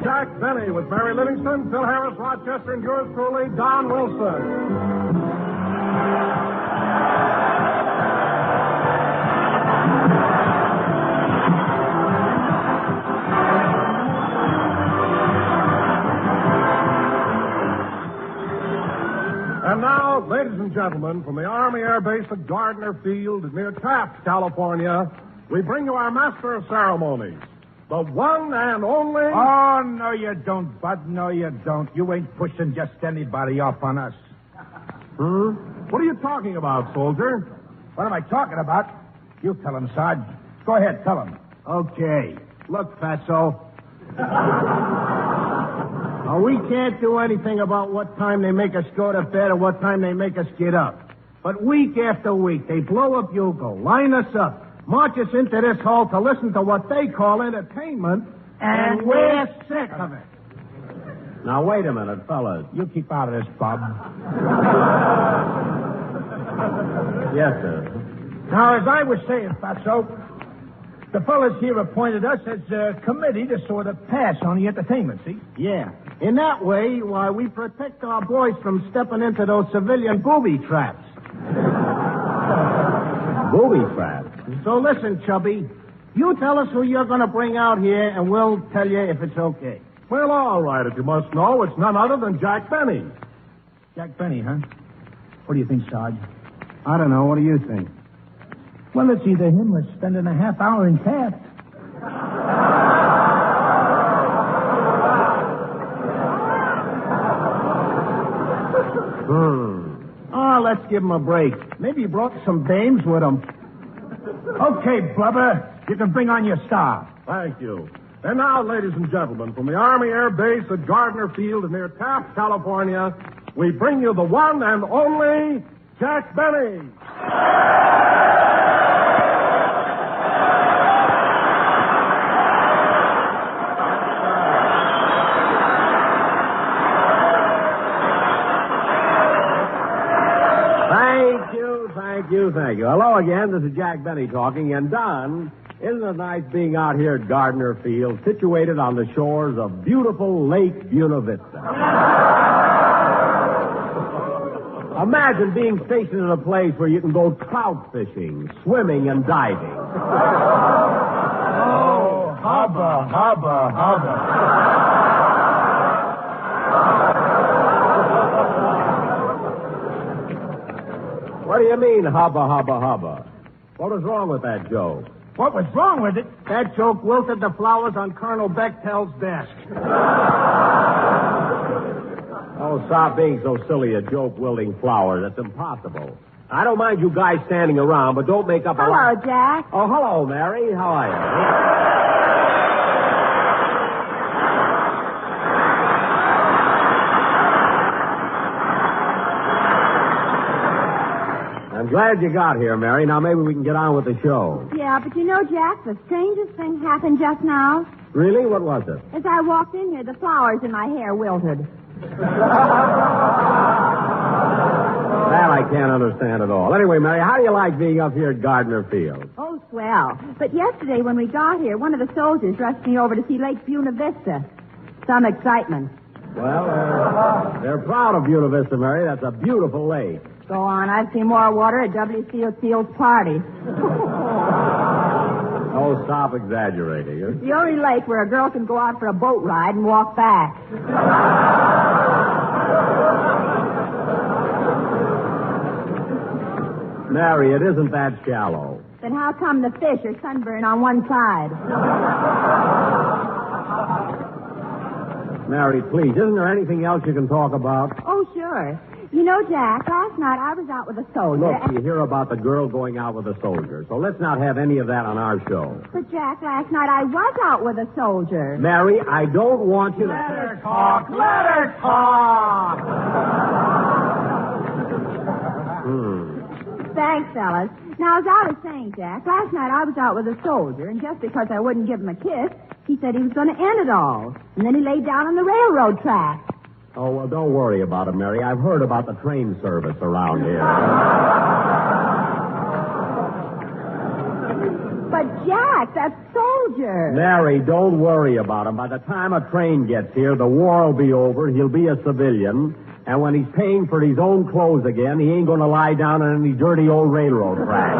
Jack Benny with Mary Livingston, Phil Harris, Rochester, and yours truly, Don Wilson. And now, ladies and gentlemen, from the Army Air Base at Gardner Field near Taft, California, we bring you our master of ceremonies, the one and only... Oh, no, you don't, Bud. No, you don't. You ain't pushing just anybody off on us. What are you talking about, soldier? What am I talking about? You tell him, Sarge. Go ahead, tell him. Okay. Look, Fatso. We can't do anything about what time they make us go to bed or what time they make us get up. But week after week, they blow a bugle, line us up, march us into this hall to listen to what they call entertainment, and we're sick of it. Now, wait a minute, fellas. You keep out of this, Bob. Yes, sir. Now, as I was saying, Fatso, the fellas here appointed us as a committee to sort of pass on the entertainment, see? Yeah. In that way, why, we protect our boys from stepping into those civilian booby traps. Booby traps? So listen, Chubby. You tell us who you're going to bring out here, and we'll tell you if it's okay. Well, all right, if you must know, it's none other than Jack Benny. Jack Benny, huh? What do you think, Sarge? I don't know. What do you think? Well, it's either him or spending a half hour in Taft. Oh, let's give him a break. Maybe he brought some dames with him. Okay, Blubber. You can bring on your star. Thank you. And now, ladies and gentlemen, from the Army Air Base at Gardner Field near Taft, California, we bring you the one and only Jack Benny. Thank you. Hello again. This is Jack Benny talking. And Don, isn't it nice being out here at Gardner Field, situated on the shores of beautiful Lake Buena Vista? Imagine being stationed in a place where you can go trout fishing, swimming, and diving. Oh, hubba, hubba, hubba. What do you mean, hubba, hubba, hubba? What was wrong with that joke? What was wrong with it? That joke wilted the flowers on Colonel Bechtel's desk. Oh, stop being so silly, a joke wilting flowers. That's impossible. I don't mind you guys standing around, but don't make up a Hello, Jack. Oh, hello, Mary. How are you? I'm glad you got here, Mary. Now maybe we can get on with the show. Yeah, but you know, Jack, the strangest thing happened just now. Really? What was it? As I walked in here, the flowers in my hair wilted. That I can't understand at all. Anyway, Mary, how do you like being up here at Gardner Field? Oh, swell. But yesterday when we got here, one of the soldiers rushed me over to see Lake Buena Vista. Some excitement. Well, they're proud of Buena Vista, Mary. That's a beautiful lake. Go on. I've seen more water at W. Field's party. Oh, stop exaggerating. It's the only lake where a girl can go out for a boat ride and walk back. Mary, it isn't that shallow. Then how come the fish are sunburned on one side? Mary, please, isn't there anything else you can talk about? Oh, sure. You know, Jack, last night I was out with a soldier. Look, you hear about the girl going out with a soldier, so let's not have any of that on our show. But, Jack, last night I was out with a soldier. Mary, I don't want you to... Let her talk. Let her talk. Thanks, fellas. Now, as I was saying, Jack, last night I was out with a soldier, and just because I wouldn't give him a kiss, he said he was going to end it all. And then he laid down on the railroad track. Oh, well, don't worry about it, Mary. I've heard about the train service around here. But, Jack, Jack, that soldier. Mary, don't worry about him. By the time a train gets here, the war will be over. He'll be a civilian. And when he's paying for his own clothes again, he ain't going to lie down on any dirty old railroad track.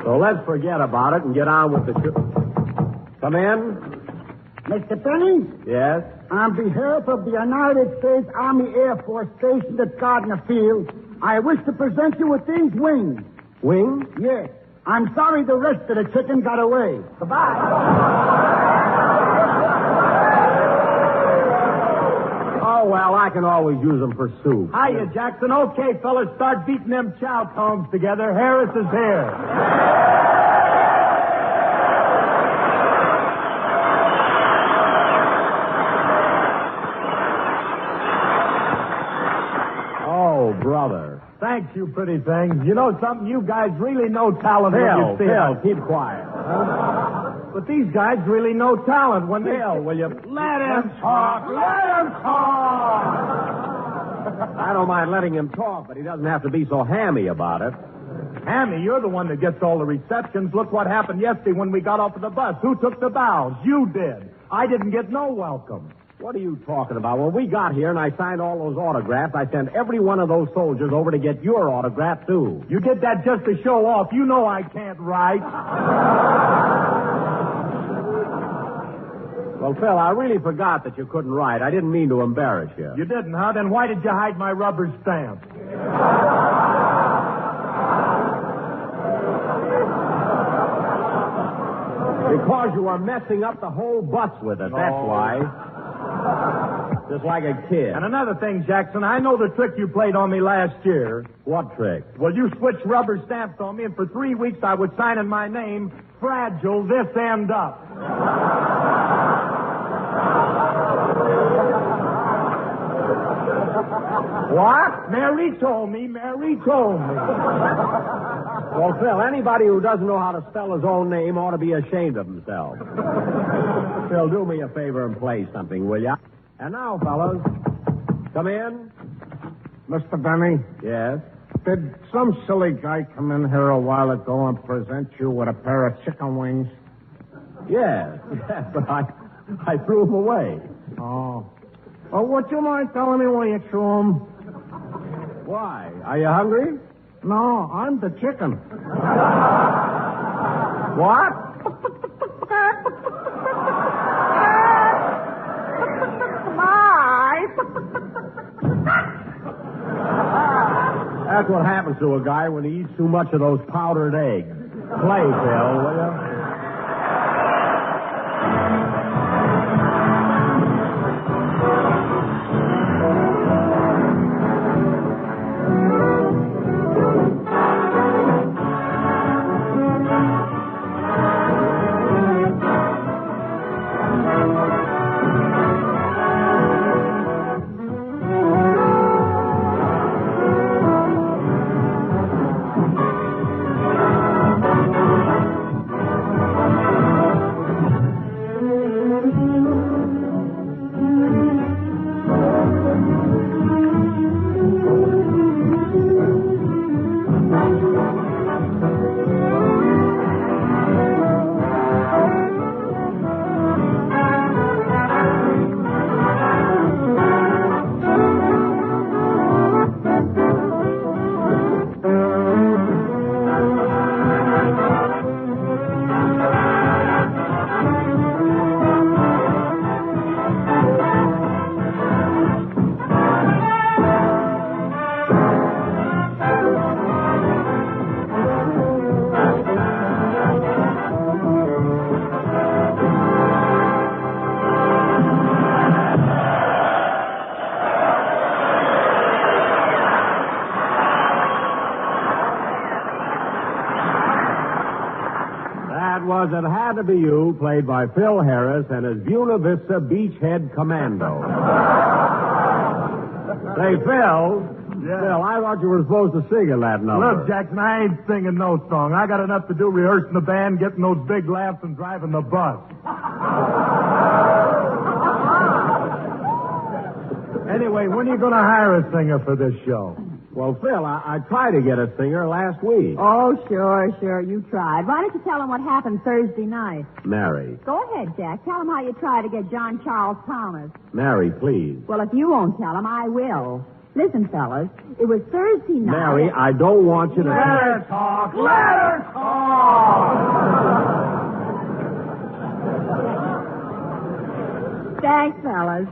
So let's forget about it and get on with the Come in. Mr. Penny, Yes? on behalf of the United States Army Air Force stationed at Gardner Field, I wish to present you with these wings. Wings? Yes. I'm sorry the rest of the chicken got away. Goodbye. Oh, well, I can always use them for soup. Hiya, Jackson. Okay, fellas, start beating them chow combs together. Harris is here. Oh, brother. Thanks, you pretty things. You know something? You guys really know talent when you see Phil, it. keep quiet. But these guys really know talent when they... Phil, will you... Let him talk. Let him talk. I don't mind letting him talk, but he doesn't have to be so hammy about it. Hammy, you're the one that gets all the receptions. Look what happened yesterday when we got off of the bus. Who took the bows? You did. I didn't get no welcome. What are you talking about? When we got here and I signed all those autographs, I sent every one of those soldiers over to get your autograph, too. You did that just to show off. You know I can't write. Well, Phil, I really forgot that you couldn't write. I didn't mean to embarrass you. You didn't, huh? Then why did you hide my rubber stamp? Because you were messing up the whole bus with it, that's why. Just like a kid. And another thing, Jackson, I know the trick you played on me last year. What trick? Well, you switched rubber stamps on me, and for 3 weeks I was signing my name, Fragile This End Up. What? Mary told me. Well, Phil, anybody who doesn't know how to spell his own name ought to be ashamed of himself. Phil, do me a favor and play something, will ya? And now, fellas, come in. Mr. Benny, Yes? did some silly guy come in here a while ago and present you with a pair of chicken wings? Yes, but I threw him away. Oh. Well, would you mind telling me where you threw them? Why? Are you hungry? No, I'm the chicken. What? That's what happens to a guy when he eats too much of those powdered eggs. Play, Phil, will you? It Had to Be You, played by Phil Harris and his Buena Vista Beachhead Commando. Say, Phil. Yeah. Phil, I thought you were supposed to sing in that number. Look, Jackson, I ain't singing no song. I got enough to do rehearsing the band, getting those big laughs, and driving the bus. Anyway, when are you going to hire a singer for this show? Well, Phil, I tried to get a singer last week. Oh, sure. You tried. Why don't you tell him what happened Thursday night? Mary. Go ahead, Jack. Tell him how you tried to get John Charles Thomas. Mary, please. Well, if you won't tell him, I will. Listen, fellas, it was Thursday night. Mary, I don't want you to... Let her talk. Let her talk. Thanks, fellas.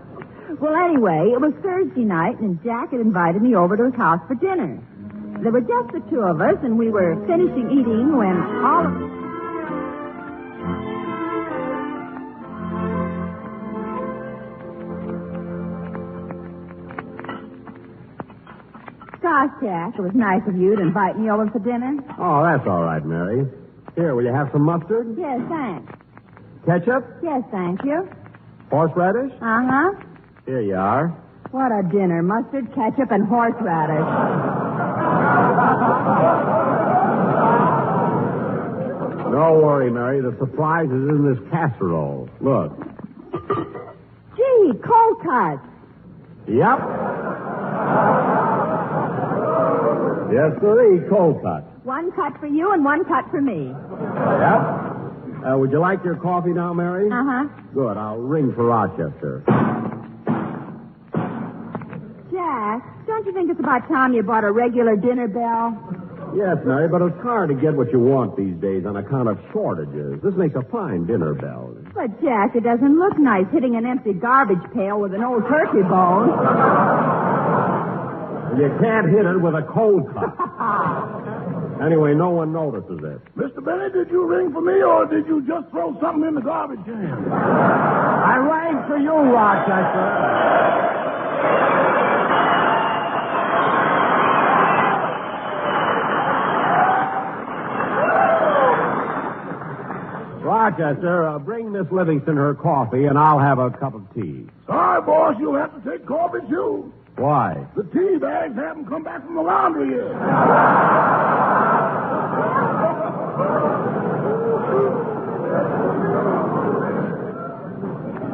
Well, anyway, it was Thursday night, and Jack had invited me over to his house for dinner. There were just the two of us, and we were finishing eating when all of... Gosh, Jack, it was nice of you to invite me over for dinner. Oh, that's all right, Mary. Here, will you have some mustard? Yes, thanks. Ketchup? Yes, thank you. Horseradish? Uh-huh. Here you are. What a dinner. Mustard, ketchup, and horseradish. Don't worry, Mary. The surprise is in this casserole. Look. Gee, cold cuts. Yep. Yes, sirree, cold cut. One cut for you and one cut for me. Yep. Would you like your coffee now, Mary? Uh-huh. Good. I'll ring for Rochester. Jack, don't you think it's about time you bought a regular dinner bell? Yes, Mary, but it's hard to get what you want these days on account of shortages. This makes a fine dinner bell. But, Jack, it doesn't look nice hitting an empty garbage pail with an old turkey bone. You can't hit it with a cold cut. Anyway, no one notices it. Mr. Benny, did you ring for me, or did you just throw something in the garbage can? I rang for you, Rochester. Rochester, bring Miss Livingston her coffee, and I'll have a cup of tea. Sorry, boss, you'll have to take coffee, too. Why? The tea bags haven't come back from the laundry yet.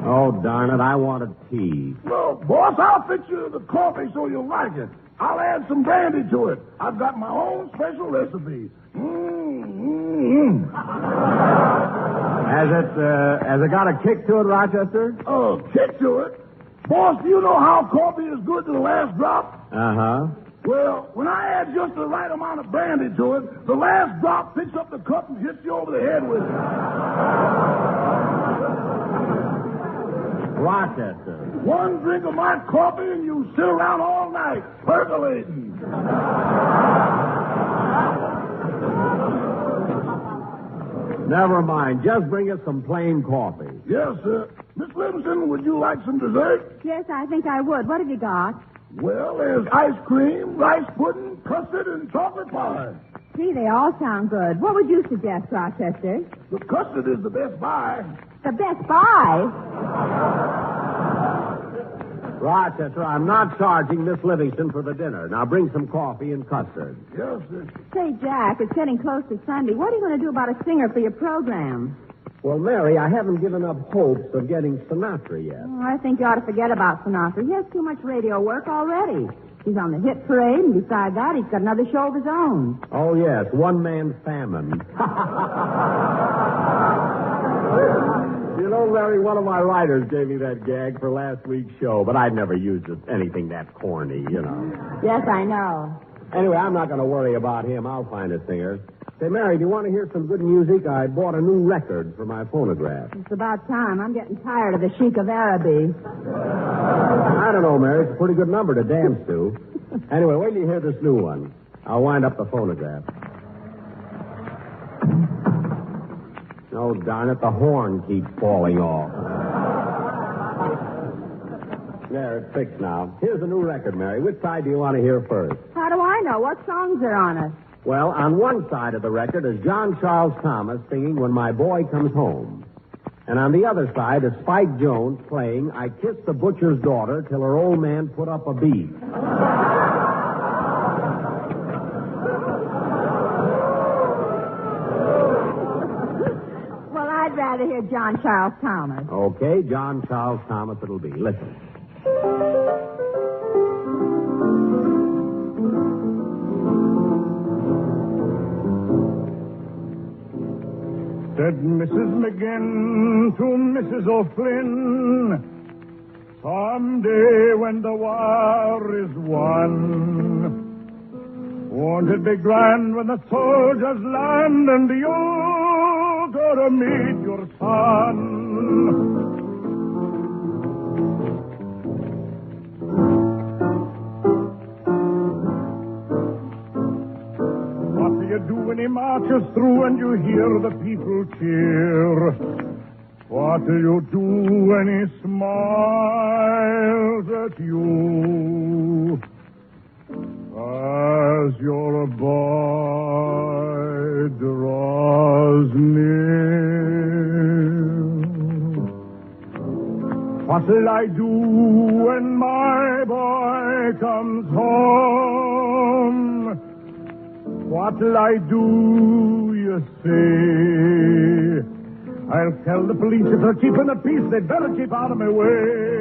Oh, darn it, I wanted tea. Well, boss, I'll fix you the coffee so you'll like it. I'll add some brandy to it. I've got my own special recipe. Has it got a kick to it, Rochester? Oh, kick to it? Boss, do you know how coffee is good to the last drop? Uh-huh. Well, when I add just the right amount of brandy to it, the last drop picks up the cup and hits you over the head with it. Rochester. One drink of my coffee and you sit around all night, percolating. Never mind. Just bring us some plain coffee. Yes, sir. Miss Livingston, would you like some dessert? Yes, I think I would. What have you got? Well, there's ice cream, rice pudding, custard, and chocolate pie. Gee, they all sound good. What would you suggest, Rochester? The custard is the best buy. The Best Buy? Rochester, I'm not charging Miss Livingston for the dinner. Now bring some coffee and custard. Yes, sir. Say, Jack, it's getting close to Sunday. What are you going to do about a singer for your program? Well, Mary, I haven't given up hopes of getting Sinatra yet. Oh, I think you ought to forget about Sinatra. He has too much radio work already. He's on the hit parade, and besides that, he's got another show of his own. Oh, yes, one-man famine. You know, Mary, one of my writers gave me that gag for last week's show, but I'd never used anything that corny, you know. Yes, I know. Anyway, I'm not going to worry about him. I'll find a singer. Say, Mary, do you want to hear some good music? I bought a new record for my phonograph. It's about time. I'm getting tired of the Sheik of Araby. I don't know, Mary. It's a pretty good number to dance to. Anyway, wait till you hear this new one. I'll wind up the phonograph. Oh, darn it, the horn keeps falling off. There, it's fixed now. Here's the new record, Mary. Which side do you want to hear first? How do I know? What songs are on it? Well, on one side of the record is John Charles Thomas singing When My Boy Comes Home. And on the other side is Spike Jones playing I Kissed the Butcher's Daughter Till Her Old Man Put Up a Beef. Well, I'd rather hear John Charles Thomas. Okay, John Charles Thomas it'll be. Listen. Said Mrs. McGinn to Mrs. O'Flynn, someday when the war is won, won't it be grand when the soldiers land and you go to meet your son? What do you do when he marches through and you hear the people cheer? What do you do when he smiles at you? As your boy draws near, what'll I do when my boy comes home? What'll I do, you say? I'll tell the police if they're keeping the peace, they'd better keep out of my way.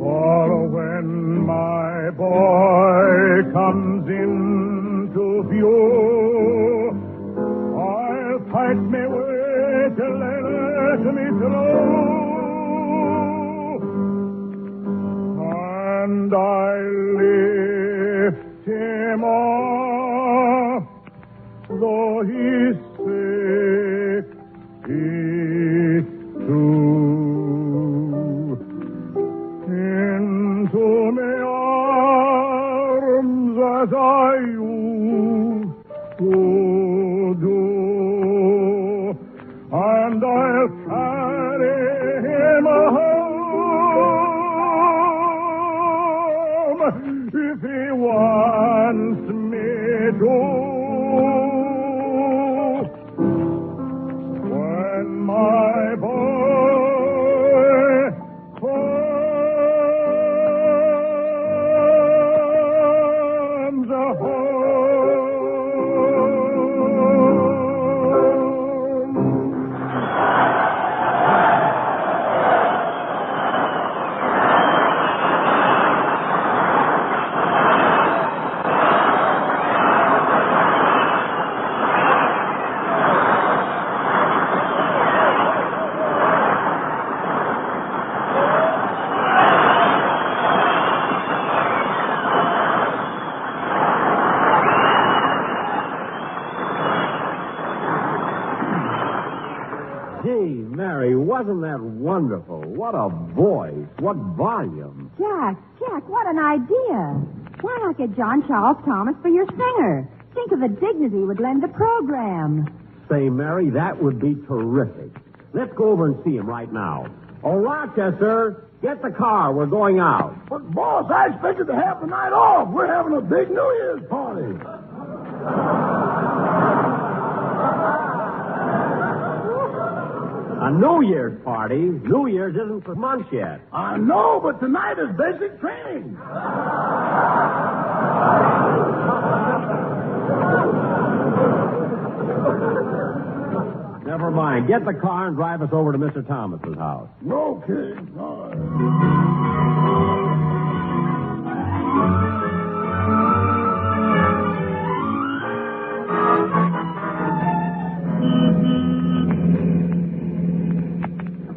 For when my boy comes into view, I'll fight my way till they let me through. And I'll lift him off, though he's sick, he's true. Into my arms as I used to do, and I'll carry him home if he wants me to. When my boy Wasn't that wonderful? What a voice. What volume. Jack, what an idea. Why not get John Charles Thomas for your singer? Think of the dignity it would lend the program. Say, Mary, that would be terrific. Let's go over and see him right now. Oh, Rochester, get the car. We're going out. But, boss, I expected to have the night off. We're having a big New Year's party. A New Year's party? New Year's isn't for months yet. I know, but tonight is basic training. Never mind. Get the car and drive us over to Mr. Thomas's house. Okay. All right.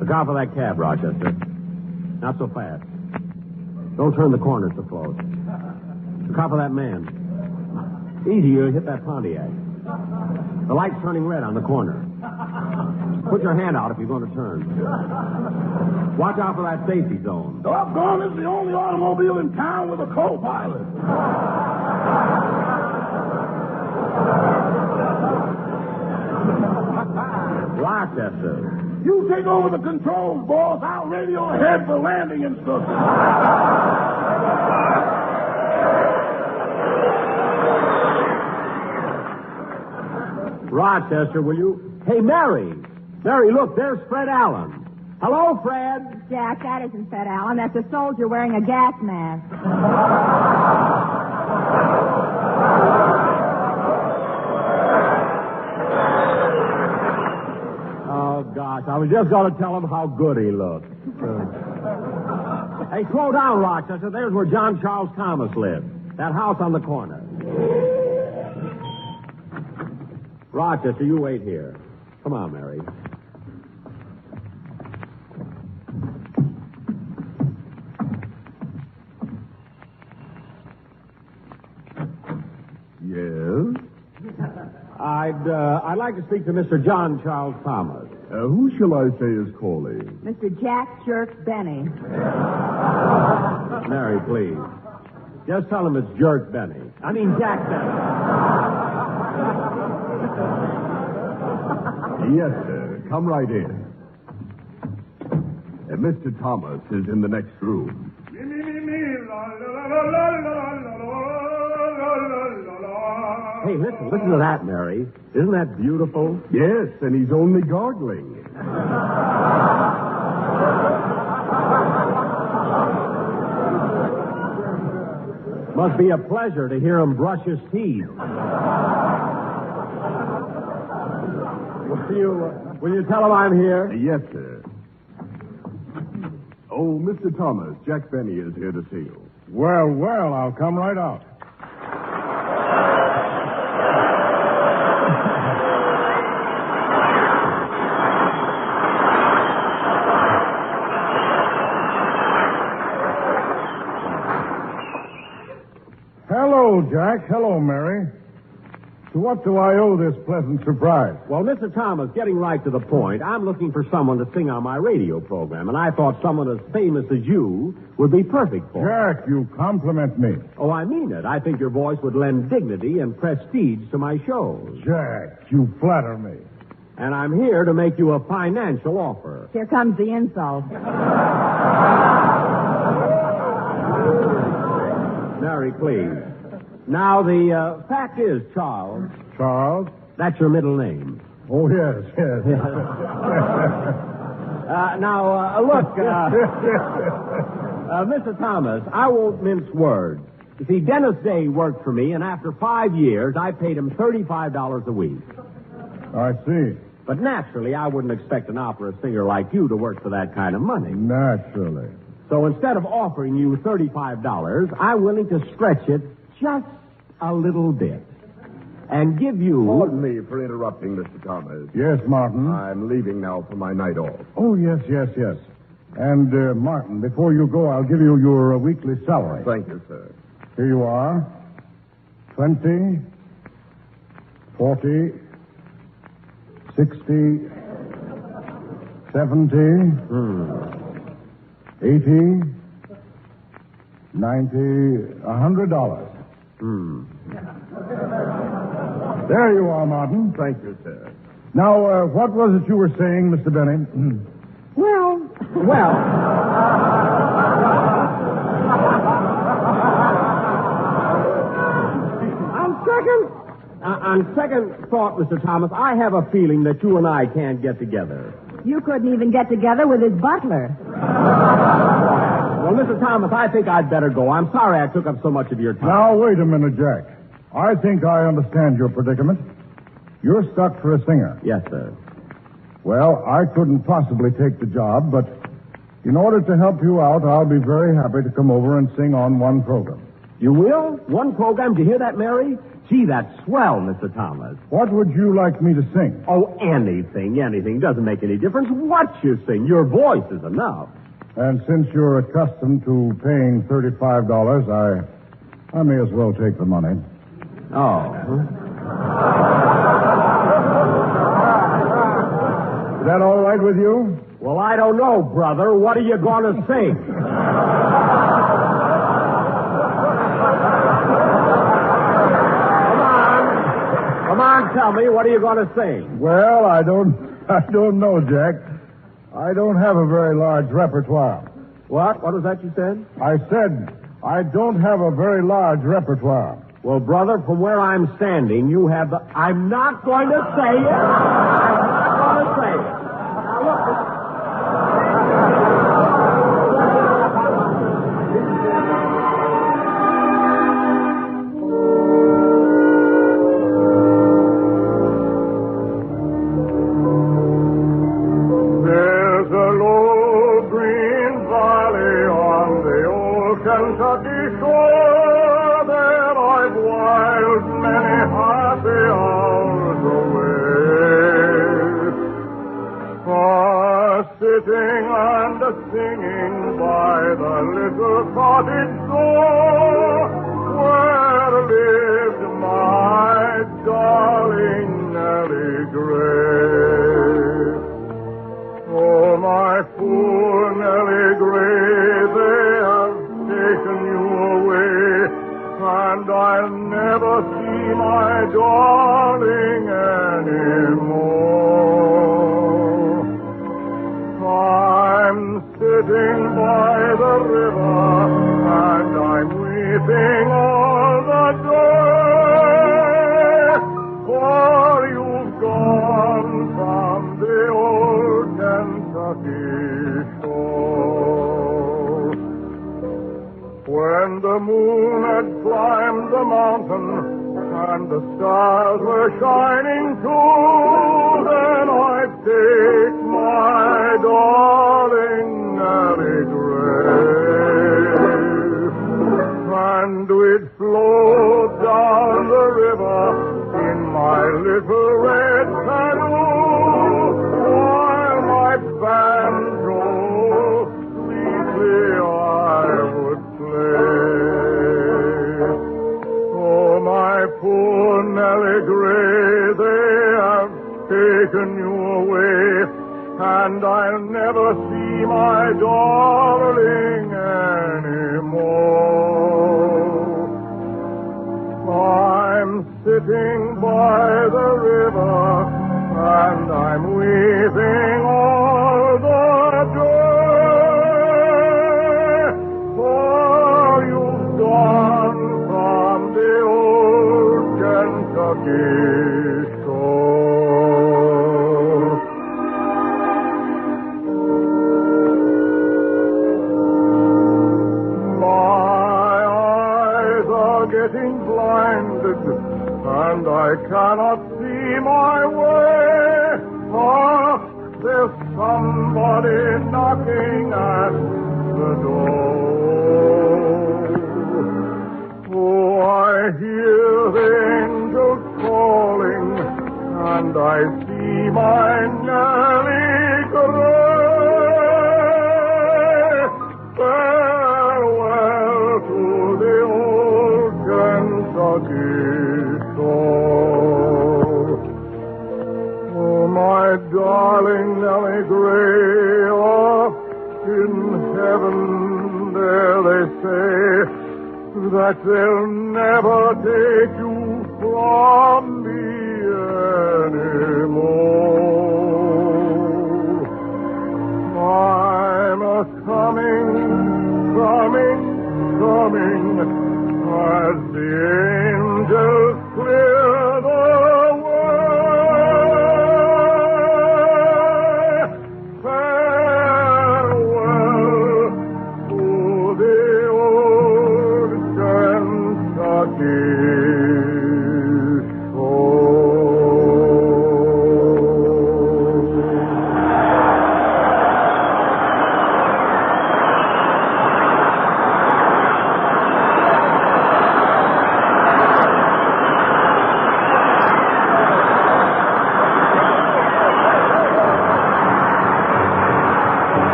Look out for that cab, Rochester. Not so fast. Don't turn the corners so close. Look out for that man. Easy, you'll hit that Pontiac. The light's turning red on the corner. Put your hand out if you're going to turn. Watch out for that safety zone. Doggone, this is the only automobile in town with a co-pilot. Rochester. You take over the controls, boss. I'll radio ahead for landing instructions. Rochester, will you? Hey, Mary. Mary, look, there's Fred Allen. Hello, Fred. Jack, that isn't Fred Allen. That's a soldier wearing a gas mask. Oh, gosh, I was just going to tell him how good he looked. Hey, slow down, Rochester. There's where John Charles Thomas lived. That house on the corner. Rochester, you wait here. Come on, Mary. Yes? I'd like to speak to Mr. John Charles Thomas. Who shall I say is calling? Mr. Jack Jerk Benny. Mary, please. Just tell him it's Jerk Benny. I mean, Jack Benny. Yes, sir. Come right in. Mr. Thomas is in the next room. Hey, listen to that, Mary. Isn't that beautiful? Yes, and he's only gargling. Must be a pleasure to hear him brush his teeth. Will you tell him I'm here? Yes, sir. Oh, Mr. Thomas, Jack Benny is here to see you. Well, I'll come right out. Hello, Jack. Hello, Mary. To what do I owe this pleasant surprise? Well, Mr. Thomas, getting right to the point, I'm looking for someone to sing on my radio program, and I thought someone as famous as you would be perfect for it. Jack, you compliment me. Oh, I mean it. I think your voice would lend dignity and prestige to my shows. Jack, you flatter me. And I'm here to make you a financial offer. Here comes the insult. Mary, please. Now, the fact is, Charles, Charles? that's your middle name. Oh, yes. Look, Mr. Thomas, I won't mince words. You see, Dennis Day worked for me, and after 5 years, I paid him $35 a week. I see. But naturally, I wouldn't expect an opera singer like you to work for that kind of money. Naturally. So instead of offering you $35, I'm willing to stretch it just a little bit and give you... Pardon me for interrupting, Mr. Thomas. Yes, Martin. I'm leaving now for my night off. Oh, yes. And, Martin, before you go, I'll give you your weekly salary. Thank you, sir. Here you are. 20, 40, 60, 70, 80, 90, $100. There you are, Martin. Thank you, sir. Now, what was it you were saying, Mr. Benny? Well, on second thought, Mr. Thomas, I have a feeling that you and I can't get together. you couldn't even get together with his butler. Well, Mr. Thomas, I think I'd better go. I'm sorry I took up so much of your time. Now, wait a minute, Jack. I think I understand your predicament. You're stuck for a singer. Yes, sir. Well, I couldn't possibly take the job, but in order to help you out, I'll be very happy to come over and sing on one program. You will? One program? Did you hear that, Mary? Gee, that's swell, Mr. Thomas. What would you like me to sing? Oh, anything. Doesn't make any difference what you sing. Your voice is enough. And since you're accustomed to paying $35, I may as well take the money. Oh. Is that all right with you? Well, I don't know, brother. What are you going to sing? Come on, tell me, what are you going to sing? Well, I don't know, Jack. I don't have a very large repertoire. What? What was that you said? I said I don't have a very large repertoire. Well, brother, from where I'm standing, you have the... I'm not going to say it. I'm not going to say it. Now, look. There's a low green valley on the old Kentucky shore. sitting and singing by the little cottage door where lived my darling Nellie Gray. Oh, my poor Nellie Gray, they have taken you away, and I'll never see my darling anymore. I'm sitting by the river, and I'm weeping all the day, for you've gone from the old Kentucky shore. When the moon had climbed the mountain and the stars were shining too, then I'd take my darling Nellie Gray, and we'd float down the river in my little red canoe, while my banjo sweetly I would play. Oh, my poor Nellie Gray, they have taken you away, and I'll never see my darling anymore. I'm sitting by the river, and I'm weeping all the day, for you've gone from the old Kentucky shore. My eyes are getting blinded, and I cannot see my way. Oh, there's somebody knocking at the door. Oh, I hear the angels calling, and I see my Nellie Gray. Farewell to the old Kentucky shore. Oh, my darling Nellie Gray, off in heaven there they say that they'll never take you from me anymore. I'm a-coming, as the angels clear the way. Farewell to the old Kentucky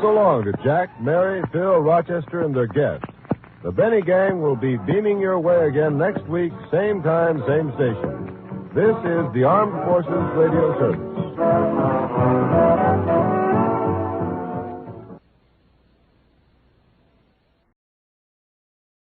so long to Jack, Mary, Phil, Rochester, and their guests. The Benny Gang will be beaming your way again next week, same time, same station. This is the Armed Forces Radio Service.